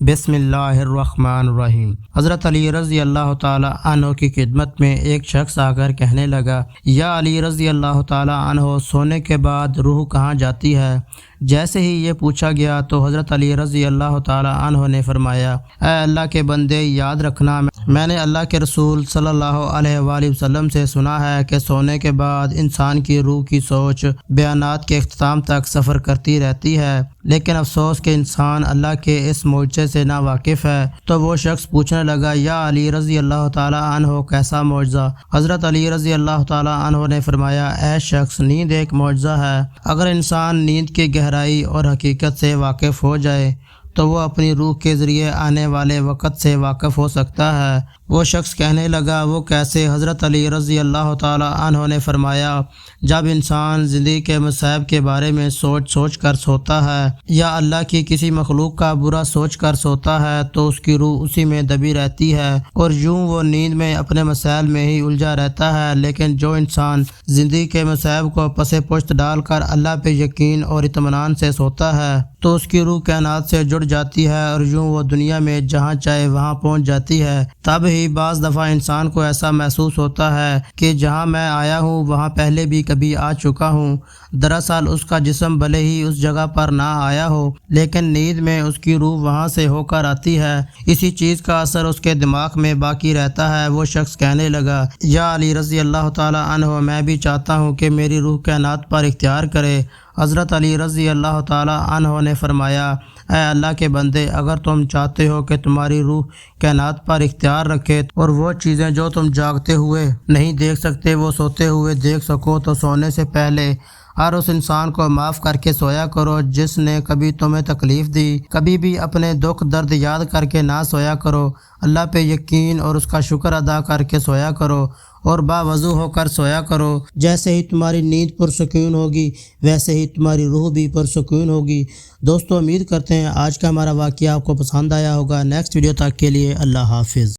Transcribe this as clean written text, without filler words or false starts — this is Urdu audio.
بسم اللہ الرحمن الرحیم۔ حضرت علی رضی اللہ تعالی عنہ کی خدمت میں ایک شخص آ کر کہنے لگا، یا علی رضی اللہ تعالی عنہ، سونے کے بعد روح کہاں جاتی ہے؟ جیسے ہی یہ پوچھا گیا تو حضرت علی رضی اللہ تعالی عنہ نے فرمایا، اے اللہ کے بندے، یاد رکھنا، میں نے اللہ کے رسول صلی اللہ علیہ وآلہ وسلم سے سنا ہے کہ سونے کے بعد انسان کی روح کی سوچ بیانات کے اختتام تک سفر کرتی رہتی ہے، لیکن افسوس کہ انسان اللہ کے اس معجزے سے نا واقف ہے۔ تو وہ شخص پوچھنے لگا، یا علی رضی اللہ تعالی عنہ، کیسا معجزہ؟ حضرت علی رضی اللہ تعالی عنہ نے فرمایا، اے شخص، نیند ایک معجزہ ہے۔ اگر انسان نیند کی گہرائی اور حقیقت سے واقف ہو جائے تو وہ اپنی روح کے ذریعے آنے والے وقت سے واقف ہو سکتا ہے۔ وہ شخص کہنے لگا، وہ کیسے؟ حضرت علی رضی اللہ تعالی عنہ نے فرمایا، جب انسان زندگی کے مصائب کے بارے میں سوچ کر سوتا ہے یا اللہ کی کسی مخلوق کا برا سوچ کر سوتا ہے تو اس کی روح اسی میں دبی رہتی ہے اور یوں وہ نیند میں اپنے مسائل میں ہی الجھا رہتا ہے۔ لیکن جو انسان زندگی کے مصائب کو پس پشت ڈال کر اللہ پہ یقین اور اطمینان سے سوتا ہے تو اس کی روح کائنات سے جڑ جاتی ہے اور یوں وہ دنیا میں جہاں چاہے وہاں پہنچ جاتی ہے۔ تب ہی بعض دفعہ انسان کو ایسا محسوس ہوتا ہے کہ جہاں میں آیا ہوں وہاں پہلے بھی کبھی آ چکا ہوں۔ دراصل اس کا جسم بھلے ہی اس جگہ پر نہ آیا ہو، لیکن نیند میں اس کی روح وہاں سے ہو کر آتی ہے۔ اسی چیز کا اثر اس کے دماغ میں باقی رہتا ہے۔ وہ شخص کہنے لگا، یا علی رضی اللہ تعالی عنہ، میں بھی چاہتا ہوں کہ میری روح کائنات پر اختیار کرے۔ حضرت علی رضی اللہ تعالی عنہ نے فرمایا، اے اللہ کے بندے، اگر تم چاہتے ہو کہ تمہاری روح کائنات پر اختیار رکھے اور وہ چیزیں جو تم جاگتے ہوئے نہیں دیکھ سکتے وہ سوتے ہوئے دیکھ سکو تو سونے سے پہلے ہر اس انسان کو معاف کر کے سویا کرو جس نے کبھی تمہیں تکلیف دی۔ کبھی بھی اپنے دکھ درد یاد کر کے نہ سویا کرو۔ اللہ پہ یقین اور اس کا شکر ادا کر کے سویا کرو اور باوضو ہو کر سویا کرو۔ جیسے ہی تمہاری نیند پرسکون ہوگی ویسے ہی تمہاری روح بھی پرسکون ہوگی۔ دوستو، امید کرتے ہیں آج کا ہمارا واقعہ آپ کو پسند آیا ہوگا۔ نیکسٹ ویڈیو تک کے لیے اللہ حافظ۔